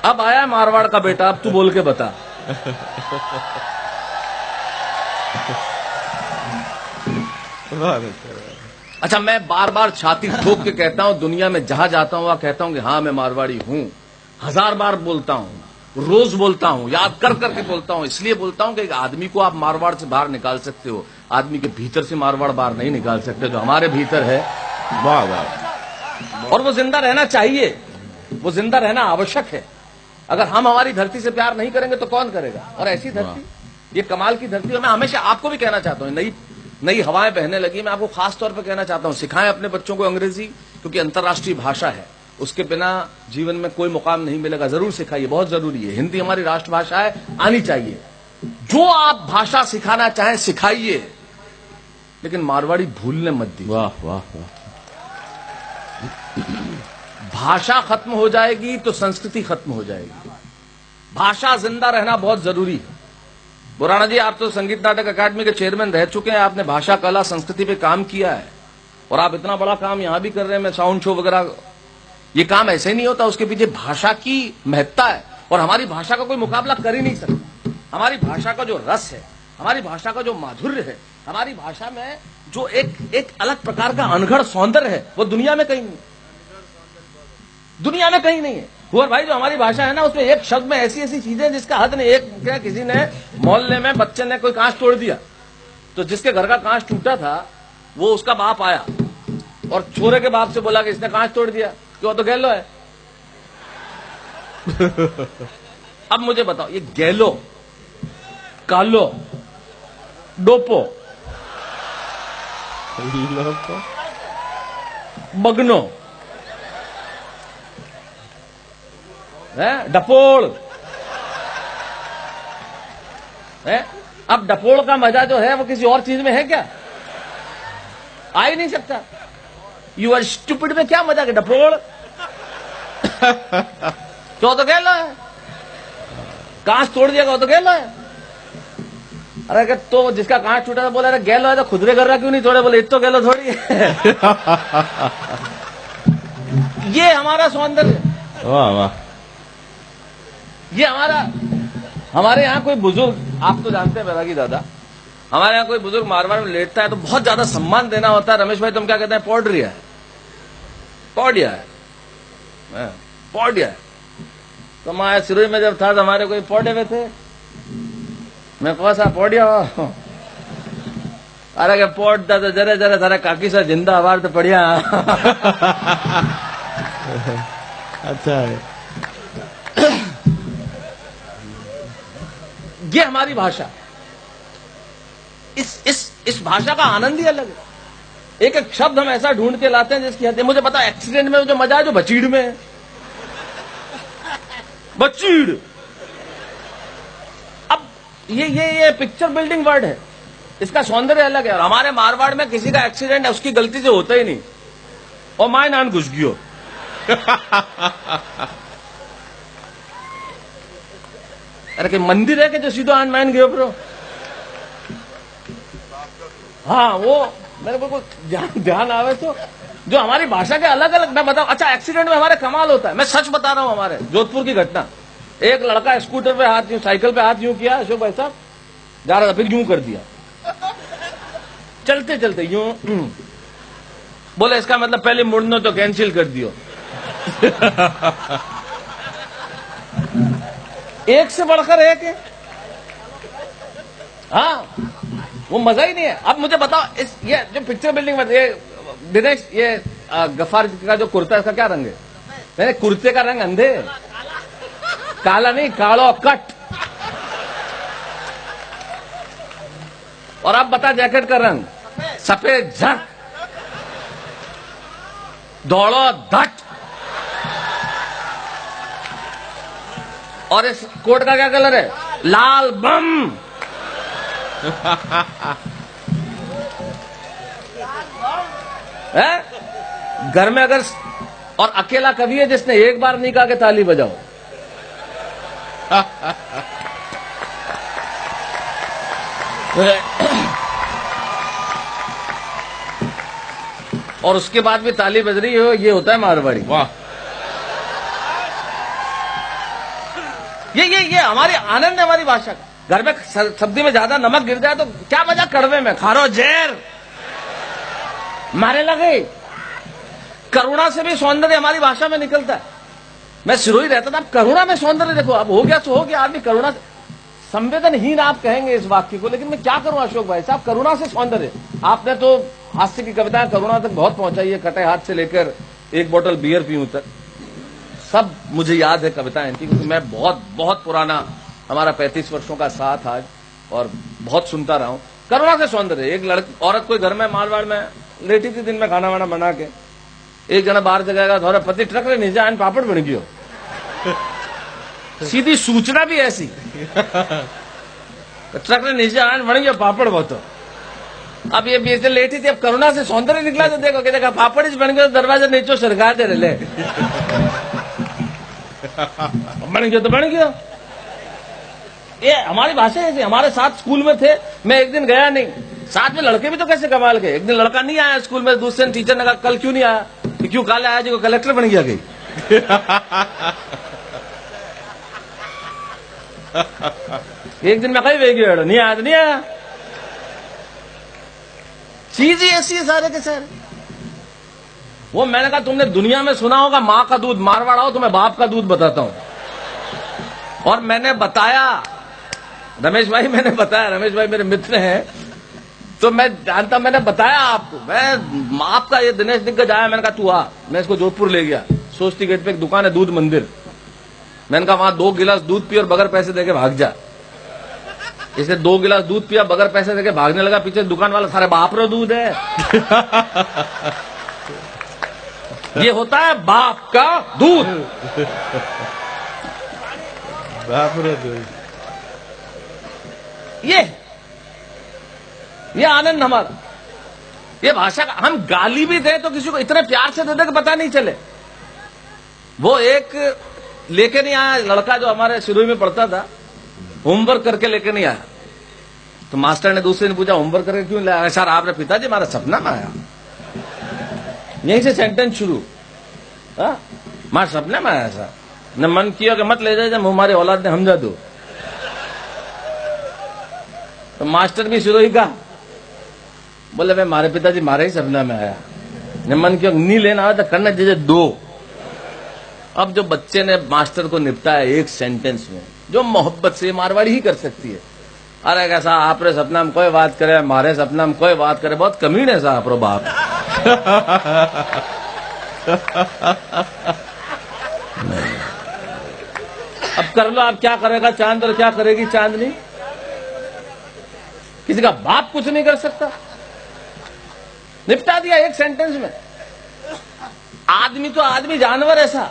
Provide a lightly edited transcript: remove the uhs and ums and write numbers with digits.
अब आया मारवाड़ का बेटा, अब तू बोल के बता। अच्छा, मैं बार बार छाती ठोक के कहता हूं, दुनिया में जहां जाता हूं वहां कहता हूं कि हाँ मैं मारवाड़ी हूं। 1000 बार बोलता हूं, रोज बोलता हूं, याद कर करके बोलता हूं। इसलिए बोलता हूं कि एक आदमी को आप मारवाड़ से बाहर निकाल सकते हो, आदमी के भीतर से मारवाड़ बाहर नहीं निकाल सकते। जो हमारे भीतर है, वाह वाह, और वो जिंदा रहना चाहिए, वो जिंदा रहना आवश्यक है। अगर हम हमारी धरती से प्यार नहीं करेंगे तो कौन करेगा? और ऐसी धरती, ये कमाल की धरती। और मैं हमेशा आपको भी कहना चाहता हूं, नई नई हवाएं बहने लगी, मैं आपको खास तौर पर कहना चाहता हूं, सिखाएं अपने बच्चों को अंग्रेजी, क्योंकि अंतर्राष्ट्रीय भाषा है, उसके बिना जीवन में कोई मुकाम नहीं मिलेगा। जरूर सिखाइए, बहुत जरूरी है। हिंदी हमारी राष्ट्रभाषा है, आनी चाहिए। जो आप भाषा सिखाना चाहें सिखाइए, लेकिन मारवाड़ी भूलने मत दीजिए। वाह वाह वाह। भाषा खत्म हो जाएगी तो संस्कृति खत्म हो जाएगी। भाषा जिंदा रहना बहुत जरूरी है। बुराना जी, आप तो संगीत नाटक अकादमी के चेयरमैन रह चुके हैं, आपने भाषा, कला, संस्कृति पे काम किया है, और आप इतना बड़ा काम यहां भी कर रहे हैं, मैं साउंड शो वगैरह। ये काम ऐसे नहीं होता, उसके पीछे भाषा की महत्ता है, और हमारी भाषा का कोई मुकाबला कर ही नहीं सकता। हमारी भाषा का जो रस है, हमारी भाषा का जो माधुर्य है, हमारी भाषा में जो एक अलग प्रकार का अनघड़ सौंदर्य है, वो दुनिया में कहीं नहीं, दुनिया में कहीं नहीं है। और भाई, जो हमारी भाषा है ना, उसमें एक शब्द में ऐसी ऐसी चीजें जिसका हद नहीं। एक क्या, किसी ने मोहल्ले में बच्चे ने कोई कांच तोड़ दिया, तो जिसके घर का कांच टूटा था वो उसका बाप आया और छोरे के बाप से बोला कि इसने कांच तोड़ दिया, क्यों? तो गैलो है। अब मुझे बताओ, ये गैलो, कालो, डोपो, बगनो है, डपोड़ है। अब डपोड़ का मजा जो है वो किसी और चीज में है क्या? आ ही नहीं सकता। यू आर स्टूपिड में क्या मजा है? डपोड़ तो कह लो है, कांच तोड़ दिया तो कह लो है। अरे कि तो जिसका कांच टूटा था बोला, अरे गैलो है तो खुदरे कर रहा क्यों नहीं तोड़े? बोले इत तो गैलो थोड़ी है। ये हमारा सौंदर्य। वाह वाह। ये हमारे यहाँ कोई बुजुर्ग, आप तो जानते हैं बैरागी दादा, हमारे यहाँ कोई बुजुर्ग मारवाड़ में लेटता है तो बहुत ज्यादा सम्मान देना होता है। रमेश भाई, तुम क्या कहते हैं? पौडिया है, पौडिया है, पौडिया है। तो मैं सिरोही में जब था तो हमारे कोई पौडे में थे, मैं कौन सा पौडिया हो? अरे क्या पौडता तो जरे जरे थारे काकी सा जिंदा आवार तो पढ़िया। अच्छा है। ये हमारी भाषा, इस भाषा का आनंद ही अलग है। एक एक शब्द हम ऐसा ढूंढ के लाते हैं जिसकी हद। मुझे पता, एक्सीडेंट में जो मजा है जो बचीड़ में है। बचीड़, अब ये पिक्चर बिल्डिंग वर्ड है, इसका सौंदर्य अलग है। और हमारे मारवाड़ में किसी का एक्सीडेंट है उसकी गलती से होता ही नहीं, और माय नान घुस गयो। अरे कि मंदिर है कि जो सीधो आन मान गयो प्रो। हाँ, वो मेरे को ध्यान आवे तो जो हमारी भाषा के अलग अलग, मैं बताऊं। अच्छा, एक्सीडेंट में हमारे कमाल होता है, मैं सच बता रहा हूं। हमारे जोधपुर की घटना, एक लड़का स्कूटर पे हाथ यूं, साइकिल पे हाथ यूं किया, अशोक भाई साहब जा रहा था, फिर यूं कर दिया, चलते चलते यूं। बोले इसका मतलब पहले मुड़ना तो कैंसिल कर दियो। एक से बढ़कर एक है। हाँ, वो मजा ही नहीं है। अब मुझे बताओ, ये जो पिक्चर बिल्डिंग में, ये दिनेश, ये गफार का जो कुर्ता है इसका क्या रंग है? मैंने कुर्ते का रंग अंधे, काला नहीं, कालो कट। और अब बता जैकेट का रंग सफेद झक, दौड़ो धट। और इस कोट का क्या कलर है? लाल बम। है? घर में अगर, और अकेला कवि है जिसने एक बार नहीं कहा कि ताली बजाओ। और उसके बाद भी ताली बज रही हो, ये होता है मारवाड़ी। वाह। ये हमारी आनंद है, हमारी भाषा का। घर में सब्जी में ज्यादा नमक गिर जाए तो क्या मजा, कड़वे में खारो जहर मारे लगे। करुणा से भी सौंदर्य हमारी भाषा में निकलता है। मैं सिरोही रहता था, अब करुणा में सौंदर्य देखो, अब हो गया तो हो गया, आदमी करुणा से संवेदनहीन आप कहेंगे इस वाक्य को, लेकिन मैं क्या करूं अशोक भाई साहब, करुणा से सौंदर्य। आपने तो हास्य की कविताएं करुणा तक बहुत पहुंचाई है, कटे हाथ से लेकर एक बोतल बियर पीऊं तक, सब मुझे याद है कविताएं इनकी, क्योंकि मैं बहुत बहुत पुराना, हमारा 35 वर्षों का साथ आज, और बहुत सुनता रहा हूं। करुणा से सौंदर्य। एक औरत कोई घर में मारवाड़ में लेटी थी, दिन में खाना वाना बना के, एक जना बाहर जगह धोरा पति ट्रक रे नीचे आन पापड़ बन गयो। सीधी सूचना भी ऐसी, ट्रक रे नीचे आन बन गयो पापड़ बहुत। अब ये बीच लेटी थी, अब करुणा से सौंदर्य निकला तो देखो कि देखा पापड़ ही बन गयो, दरवाजा नीचे सरकार दे ले बन गयो तो बन गयो। ये हमारी भाषा है। हमारे साथ स्कूल में थे, मैं एक दिन गया नहीं, साथ में लड़के भी तो कैसे कमाल के। एक दिन लड़का नहीं आया स्कूल में, दूसरे दिन टीचर ने कहा कल क्यों नहीं आया, क्यों काले आया जो कलेक्टर बन गया गई। एक दिन मैं कहीं वे गया, नहीं आया तो नहीं आया। चीज ही ऐसी है सारे के सारे। वो मैंने कहा तुमने दुनिया में सुना होगा मां का दूध, मारवाड़ आओ तुम्हें बाप का दूध बताता हूं। और मैंने बताया, रमेश भाई मैंने बताया, रमेश भाई मेरे मित्र हैं तो मैं जानता, मैंने बताया आपको। मैं आपका ये दिनेश दिग्गज आया, मैंने कहा तू आ, मैं इसको जोधपुर ले गया। सोस्ती गेट पे एक दुकान है दूध मंदिर, मैंने कहा वहां 2 गिलास दूध पी और बगैर पैसे देके भाग जा। इसने 2 गिलास दूध पिया, बगैर पैसे देके भागने लगा। पीछे दुकान वाला सारे बाप रो दूध है। ये होता है बाप का दूध। बाप रे दूध। ये आनंद हमारा, ये भाषा का। हम गाली भी दें तो किसी को इतने प्यार से दे दे कि पता नहीं चले। वो एक लेके नहीं आया लड़का जो हमारे शुरू में पढ़ता था, होमवर्क करके लेके नहीं आया। तो मास्टर ने दूसरे ने पूछा होमवर्क करके क्यों लाया? सर आपने पिताजी हमारा सपना में आया। यहीं से सेंटेंस शुरू, मार सपने में आया सर, न मन किया कि मत ले जाए जब हमारे औलाद ने समझा दो। तो मास्टर भी शुरू ही कहा, बोले भाई मारे पिताजी मारे ही सपना में आया, न मन किया नहीं लेना आया तो करना जैसे दो। अब जो बच्चे ने मास्टर को निपटाया एक सेंटेंस में, जो मोहब्बत से मारवाड़ी ही कर सकती है। अरे कैसा आपरे सपना में कोई बात करे, मारे सपना में कोई बात करे, बहुत कमीन है साहब रो बाप। अब कर लो, आप क्या करेगा चांद और क्या करेगी चांदनी। किसी का बाप कुछ नहीं कर सकता, निपटा दिया एक सेंटेंस में। आदमी तो आदमी, जानवर ऐसा